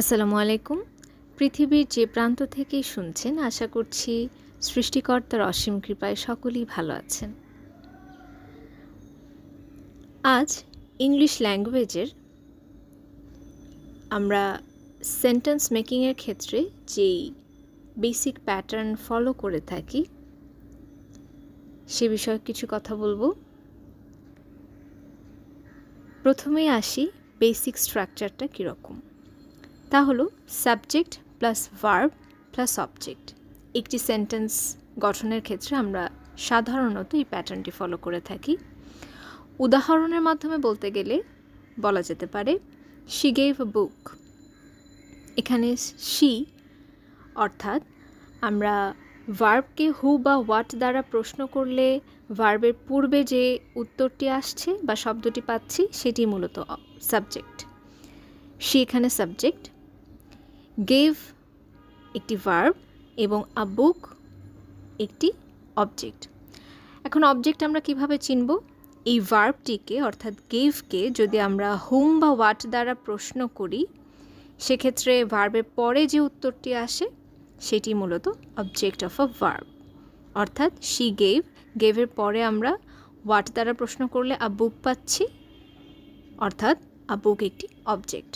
আসসালামু আলাইকুম। পৃথিবীর যে প্রান্ত থেকেই শুনছেন, আশা করছি সৃষ্টিকর্তার অসীম কৃপায় সকলেই ভালো আছেন। আজ ইংলিশ ল্যাঙ্গুয়েজের আমরা সেন্টেন্স মেকিংয়ের ক্ষেত্রে যেই বেসিক প্যাটার্ন ফলো করে থাকি সে বিষয়ে কিছু কথা বলবো। প্রথমেই আসি বেসিক স্ট্রাকচারটা কীরকম। তা হলো subject plus verb plus object. একটি সেন্টেন্স গঠনের ক্ষেত্রে আমরা সাধারণত এই প্যাটার্নটি ফলো করে থাকি। উদাহরণের মাধ্যমে বলতে গেলে বলা যেতে পারে শি গেভ আ বুক। এখানে শি অর্থাৎ আমরা ভার্বকে হু বা হোয়াট দ্বারা প্রশ্ন করলে ভার্বের পূর্বে যে উত্তরটি আসছে বা শব্দটি পাচ্ছি সেটি মূলত সাবজেক্ট। শি এখানে সাবজেক্ট, গেভ একটি ভার্ব এবং আ বুক একটি অবজেক্ট। এখন অবজেক্ট আমরা কিভাবে চিনব? এই ভার্বটিকে অর্থাৎ গেভকে যদি আমরা হুম বা হোয়াট দ্বারা প্রশ্ন করি সেক্ষেত্রে ভার্বের পরে যে উত্তরটি আসে সেটি মূলত অবজেক্ট অফ আ ভার্ব। অর্থাৎ শি গেভ, গেভের পরে আমরা হোয়াট দ্বারা প্রশ্ন করলে আ বুক পাচ্ছি, অর্থাৎ আ বুক একটি object.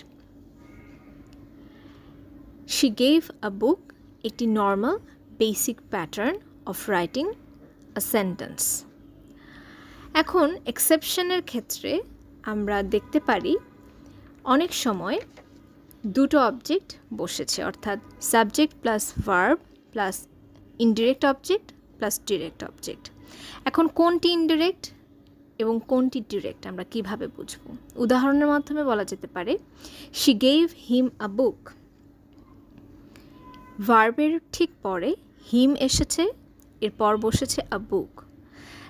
She gave a book একটি normal basic pattern of writing a sentence. এখন এক্সেপশনের ক্ষেত্রে আমরা দেখতে পারি অনেক সময় দুটো অবজেক্ট বসেছে, অর্থাৎ subject plus verb plus indirect object plus direct object. এখন কোনটি ইনডিরেক্ট এবং কোনটি ডিরেক্ট আমরা কিভাবে বুঝব? উদাহরণের মাধ্যমে বলা যেতে পারে শি গেভ হিম আ বুক। ভার্বের ঠিক পরে হিম এসেছে, এরপর বসেছে আ বুক।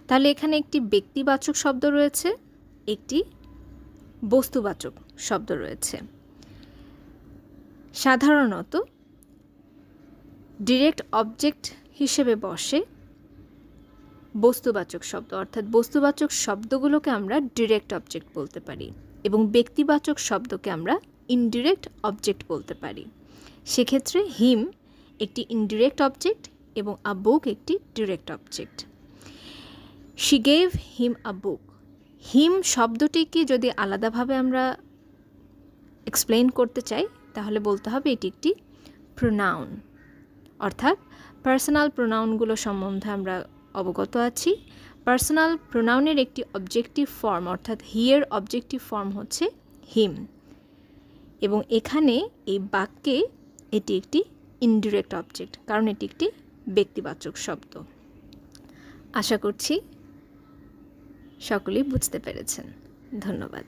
তাহলে এখানে একটি ব্যক্তিবাচক শব্দ রয়েছে, একটি বস্তুবাচক শব্দ রয়েছে। সাধারণত ডিরেক্ট অবজেক্ট হিসেবে বসে বস্তুবাচক শব্দ, অর্থাৎ বস্তুবাচক শব্দগুলোকে আমরা ডিরেক্ট অবজেক্ট বলতে পারি এবং ব্যক্তিবাচক শব্দকে আমরা ইনডিরেক্ট অবজেক্ট বলতে পারি। সেক্ষেত্রে হিম একটি ইনডিরেক্ট অবজেক্ট এবং আ বুক একটি direct object. She gave him a book. Him শব্দটিকে যদি আলাদাভাবে আমরা এক্সপ্লেইন করতে চাই তাহলে বলতে হবে এটি একটি প্রোনাউন, অর্থাৎ পার্সোনাল প্রোনাউনগুলো সম্বন্ধে আমরা অবগত আছি। পার্সোনাল প্রোনাউনের একটি অবজেক্টিভ ফর্ম অর্থাৎ হি এর অবজেক্টিভ ফর্ম হচ্ছে হিম, এবং এখানে এই বাক্যে এটি একটি ইনডিরেক্ট অবজেক্ট, কারণ এটি একটি ব্যক্তিবাচক শব্দ। আশা করছি সকলেই বুঝতে পেরেছেন। ধন্যবাদ।